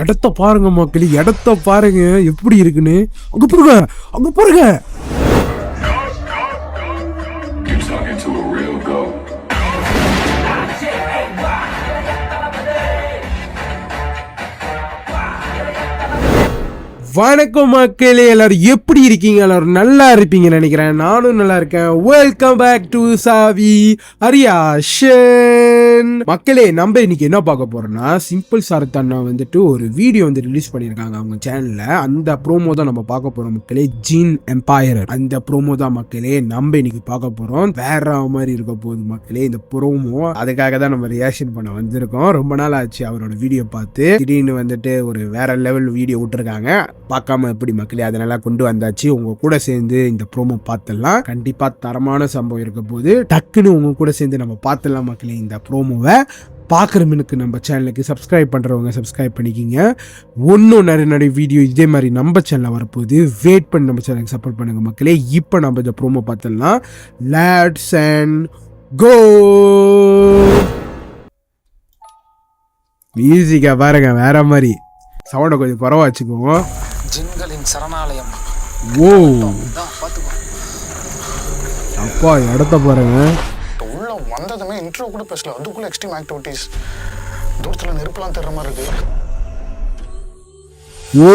இடத்த பாருங்க மக்களே, இடத்த பாருங்க எப்படி இருக்குன்னு. அங்க பாருங்க, அங்க பாருங்க. வணக்கம் மக்களே, எல்லாரும் எப்படி இருக்கீங்க? எல்லாரும் நல்லா இருப்பீங்கன்னு நினைக்கிறேன். நானும் நல்லா இருக்கேன். வெல்கம் பேக் டு சாவி அரியாஷன். மக்களே, நம்ம இன்னைக்கு என்ன பார்க்க போறோம்னா, சிம்பிள் சாரத் அண்ணா வந்துட்டு ஒரு வீடியோ வந்து ரிலீஸ் பண்ணியிருக்காங்க அவங்க சேனல்ல. அந்த ப்ரோமோ தான் நம்ம பார்க்க போறோம் மக்களே. ஜீன் எம்பையர் அந்த ப்ரோமோ தான் மக்களே நம்ம இன்னைக்கு பார்க்க போறோம். வேற மாதிரி இருக்க போகுது மக்களே இந்த ப்ரோமோ. அதுக்காக தான் நம்ம ரியாக்ஷன் பண்ண வந்திருக்கோம். ரொம்ப நாள் ஆச்சு அவரோட வீடியோ பார்த்து. திடீர்னு வந்துட்டு ஒரு வேற லெவல் வீடியோ விட்டுருக்காங்க. பார்க்காம எப்படி மக்களே, அதனால கொண்டு வந்தாச்சு. உங்க கூட சேர்ந்து இந்த ப்ரோமோ பார்த்துடலாம். கண்டிப்பா தரமான சம்பவம் இருக்க போது. டக்குன்னு உங்க கூட சேர்ந்து நம்ம பார்த்துடலாம் மக்களே இந்த ப்ரோமோவை. பார்க்குறவனுக்கு நம்ம சேனலுக்கு சப்ஸ்கிரைப் பண்ணுறவங்க சப்ஸ்கிரைப் பண்ணிக்கிங்க. ஒன்றும் நிறைய வீடியோ இதே மாதிரி நம்ம சேனலில் வரப்போகுது. வெயிட் பண்ணி நம்ம சேனலுக்கு சப்போர்ட் பண்ணுங்க மக்களே. இப்போ நம்ம இந்த ப்ரோமோ பார்த்துடலாம். லெட்ஸ் அண்ட் கோ. மியூசிக்கா பாருங்க, வேற மாதிரி. சவுண்டை கொஞ்சம் குறவா வச்சுக்கோங்க. ஜின்களின் சரணாலயம். ஓ அப்பா, இடத்த பாருங்க. உள்ள வந்ததுமே இன்ட்ரோ கூட பேசல, அதுக்குள்ள எக்ஸ்ட்ரீம் ஆக்டிவிட்டீஸ். தூரத்துல நெருப்புலாம் தெரியற மாதிரி இருக்கு. ஓ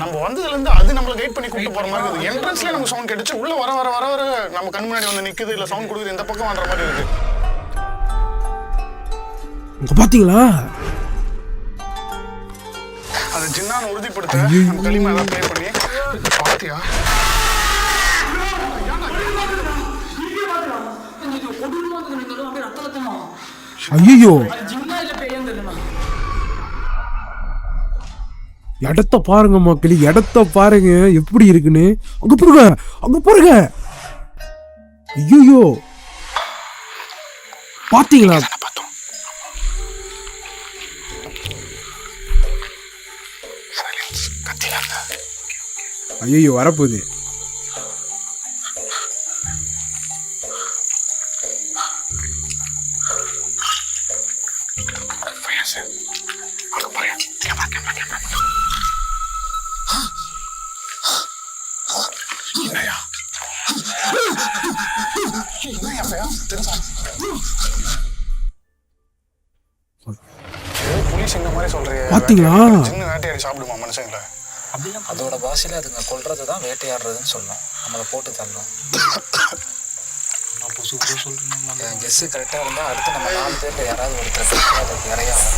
நம்ம வந்ததுல இருந்து அது நம்மள கைட் பண்ணி கூட்டி போற மாதிரி இருக்கு. என்ட்ரன்ஸ்ல நமக்கு சவுண்ட் கேட்டுச்சு. உள்ள வர வர வர வர நம்ம கண் முன்னாடி வந்து நிக்குது, இல்ல சவுண்ட் கொடுக்குது, இந்த பக்கம் வர்ற மாதிரி இருக்கு. பாத்தீங்களா? அது ஜின்னான்னு உறுதிப்படுத்த நம்ம களிமா ஏதாவது ப்ளே பண்ணி பாத்தியா? ஐயோ, இடத்த பாருங்க மக்களே, இடத்த பாருங்க எப்படி இருக்குன்னு. அங்க பாருங்க, அங்க பாருங்க. ஐயோ, பாத்தீங்களா? ஐயோ, வரப்போகுது. பாத்தீங்களா? வேட்டையாடி சாப்பிடுமா மனுஷங்கள? அதோட பாஷையில அதுங்க கொல்றது தான் வேட்டையாடுறதுன்னு சொல்லும். நம்மளை போட்டு தள்ளும். என் கெஸ் கரெக்டாக இருந்தால் அடுத்து நம்ம 4 பேர்ல யாராவது ஒருத்தர் அதுக்கு இறையாகும்.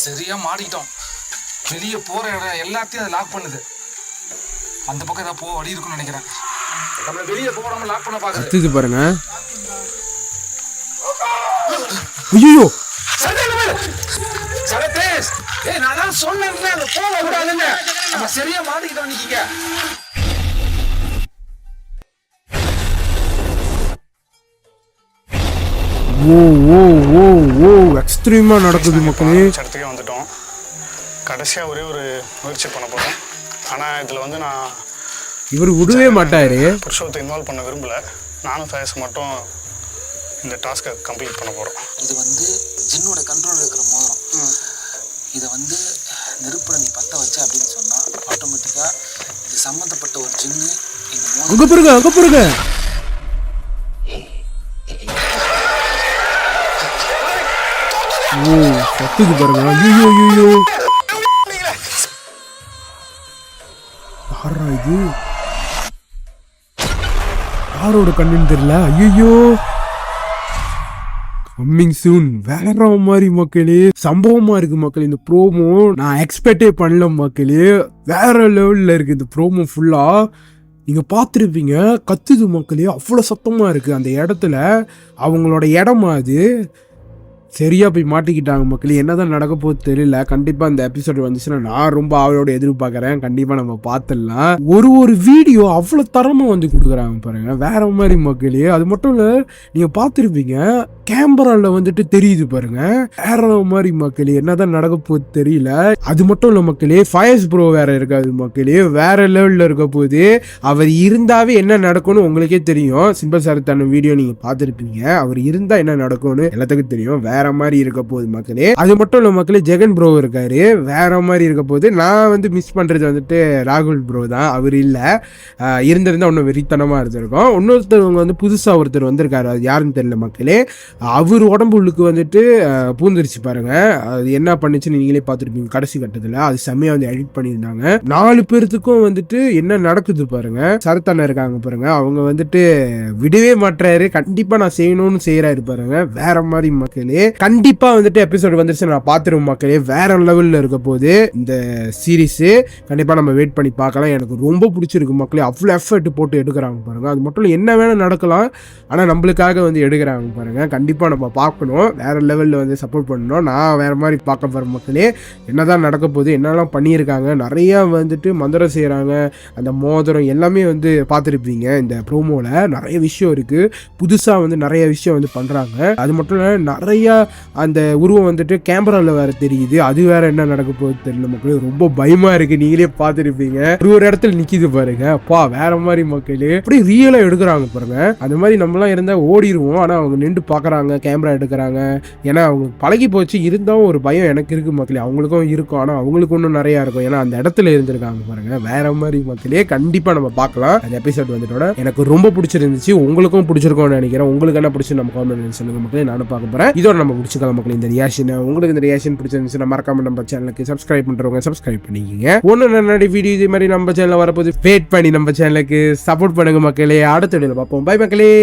சரியா மாட்டிக்கிட்டோம். வெளியே போற இடம் எல்லாத்தையும் அதை லாக் பண்ணுது. அந்த பக்கம் ஏதாவது வழி இருக்குன்னு நினைக்கிறேன். நம்ம வெளியே போகாம லாக் பண்ண பாக்குது பாருங்க. ஐயோ, சரதேஷ், ஏய் நான் தான் சொன்னேன்ல அந்த போக கூடாதுன்னு. நம்ம சரியா மாட்டிக்கிட்டோம் நிக்கீங்க. ஓ ஓ ஓ ஓ எக்ஸ்ட்ரீமா நடக்குது மக்களே. இடத்துக்கே வந்துட்டோம். கடைசியா ஒரே ஒரு முயற்சி பண்ண போறோம். ஆனா இதுல வந்து நான் இவர் விடவே மாட்டாரு. புருஷத்தை இன்வால்வ் பண்ண விரும்பல. நானும் ஃபயஸ் மட்டும் இந்த டாஸ்கை கம்ப்ளீட் பண்ண போறோம். இது வந்து ஜின்னோட கண்ட்ரோல் இருக்கிற மோதிரம். இதை வந்து நெருப்புல நீ பத்த வச்ச அப்படின்னு சொன்னா ஆட்டோமேட்டிக்கா இது சம்பந்தப்பட்ட ஒரு ஜின்னு இந்த மோதிரம். அங்க பாருங்க, அங்க பாருங்க. ஓ சத்துக்கு பாருங்க. ஐயோ ஐயோ, யாரா இது? யாரோட கண்ணுன்னு தெரியல. ஐயோ, கம்மிங் சூன். வேற மாதிரி மக்களே சம்பவமா இருக்கு மக்களே. இந்த ப்ரோமோ நான் எக்ஸ்பெக்டே பண்ணல மக்களே. வேற லெவல்ல இருக்கு இந்த ப்ரோமோ ஃபுல்லா. நீங்க பார்த்துருப்பீங்க, கத்துது மக்களே. அவ்வளோ சத்தமா இருக்கு அந்த இடத்துல. அவங்களோட இடமா அது. சரியா போய் மாட்டிக்கிட்டாங்க மக்களே. என்னதான் நடக்க போகுது தெரியல. கண்டிப்பா இந்த எபிசோட் வந்துச்சுன்னா நான் ரொம்ப அவளோட எதிர்பார்க்கறேன். கண்டிப்பா நம்ம பார்த்துடலாம். ஒரு வீடியோ அவ்வளவு தரமா வந்து கொடுக்குறாங்க பாருங்க, வேற மாதிரி மக்களே. அது மட்டும் இல்ல, நீங்க பார்த்துருப்பீங்க கேமரால வந்துட்டு தெரியுது பாருங்க, வேற மாதிரி மக்களே. என்னதான் நடக்க போகுது தெரியல. அது மட்டும் இல்ல மக்களே, ஃபயர்ஸ் ப்ரோ வேற இருக்காது மக்களே, வேற லெவல்ல இருக்க போகுது. அவர் இருந்தாவே என்ன நடக்கும்னு உங்களுக்கே தெரியும். சிம்பிள் சரத்தான வீடியோ நீங்க பார்த்துருப்பீங்க. அவர் இருந்தா என்ன நடக்கும்னு எல்லாத்துக்கும் தெரியும். வேற மாதிரி இருக்க போகுது மக்களே. அது மட்டும் இல்ல மக்களே, ஜெகன் ப்ரோ இருக்காரு, வேற மாதிரி இருக்க போகுது. நான் வந்து மிஸ் பண்றது வந்துட்டு ராகுல் ப்ரோ தான். அவர் இல்ல, இருந்திருந்தா இன்னும் வெறித்தனமா இருந்திருக்கும். இன்னொருத்தவங்க வந்து புதுசா ஒருத்தர் வந்திருக்காரு, அது யாருன்னு தெரியல மக்களே. அவர் உடம்பு உள்ளுக்கு வந்துட்டு பூந்துருச்சு பாருங்க. அது என்ன பண்ணுச்சுன்னு நீங்களே பார்த்துருப்பீங்க கடைசி கட்டத்துல. அது செம்மையா வந்து எடிட் பண்ணியிருந்தாங்க. 4 பேர்த்துக்கும் வந்துட்டு என்ன நடக்குது பாருங்க. சரத்தான இருக்காங்க பாருங்க, அவங்க வந்துட்டு விடவே மாட்டாரு. கண்டிப்பா நான் செய்யணும்னு செய்யறாரு பாருங்க, வேற மாதிரி மக்களே. கண்டிப்பா வந்துட்டு எபிசோட் வந்துருச்சு, நான் பார்த்துருவோம் மக்களே. வேற லெவல்ல இருக்க போது இந்த சீரீஸ். கண்டிப்பா நம்ம வெயிட் பண்ணி பார்க்கலாம். எனக்கு ரொம்ப பிடிச்சிருக்கு மக்களே, அவ்வளோ எஃபர்ட் போட்டு எடுக்கிறாங்க பாருங்க. அது மட்டும் இல்லை, என்ன வேணா நடக்கலாம், ஆனா நம்மளுக்காக வந்து எடுக்கிறாங்க பாருங்க. கண்டிப்பா நம்ம பார்க்கணும், வேற லெவல்ல வந்து சப்போர்ட் பண்ணணும். நான் வேற மாதிரி பார்க்க போற மக்களே. என்னதான் நடக்க போகுது, என்னெல்லாம் பண்ணியிருக்காங்க, நிறைய வந்துட்டு மந்திரம் செய்யறாங்க, அந்த மோதிரம் எல்லாமே வந்து பார்த்துருப்பீங்க. இந்த ப்ரோமோல நிறைய விஷயம் இருக்கு, புதுசா வந்து நிறைய விஷயம் வந்து பண்றாங்க. அது மட்டும் இல்லை, நிறைய அந்த உருவம் வந்துட்டு கேமரால வேற தெரியுது. அது வேற என்ன நடக்க போகுது தெரியல மக்களே. ரொம்ப பயமா இருக்கு, நீங்களே பார்த்துருப்பீங்க. ஒரு இடத்துல நிக்கிது பாருங்க, அப்பா வேற மாதிரி மக்களே. அப்படியே ரியலா எடுக்கிறாங்க பாருங்க. அந்த மாதிரி நம்மளாம் இருந்தா ஓடிடுவோம், ஆனா அவங்க நின்று பாக்குறாங்க, கேமரா எடுக்கிறாங்க. ஏன்னா அவங்க பழகி போச்சு. இருந்தாலும் ஒரு பயம் எனக்கு இருக்கு மக்களே, அவங்களுக்கும் இருக்கும். ஆனா அவங்களுக்கு ஒன்றும் நிறைய இருக்கும், ஏன்னா அந்த இடத்துல இருந்திருக்காங்க பாருங்க, வேற மாதிரி மக்களே. கண்டிப்பா நம்ம பார்க்கலாம். அந்த எபிசோட் வந்துட்டோட எனக்கு ரொம்ப பிடிச்சிருந்துச்சு, உங்களுக்கும் பிடிச்சிருக்கும்னு நினைக்கிறேன். உங்களுக்கு என்ன பிடிச்சி நம்ம காமெண்ட் சொல்லுங்க மக்களே, நானும் பார்க்க போறேன். இதோட நம்ம பிடிச்சிக்கலாம் மக்களே இந்த ரியாக்ஷன். உங்களுக்கு இந்த ரியாக்ஷன் பிடிச்சிருந்துச்சுன்னா மறக்காம நம்ம சேனலுக்கு சப்ஸ்கிரைப் பண்றவங்க சப்ஸ்கிரைப் பண்ணிக்கங்க. ஒன்னு நல்ல வீடியோ இது மாதிரி நம்ம சேனல்ல வரப்போது வெயிட் பண்ணி நம்ம சேனலுக்கு சப்போர்ட் பண்ணுங்க மக்களே. அடுத்த வீடியோல பார்ப்போம். பை மக்களே.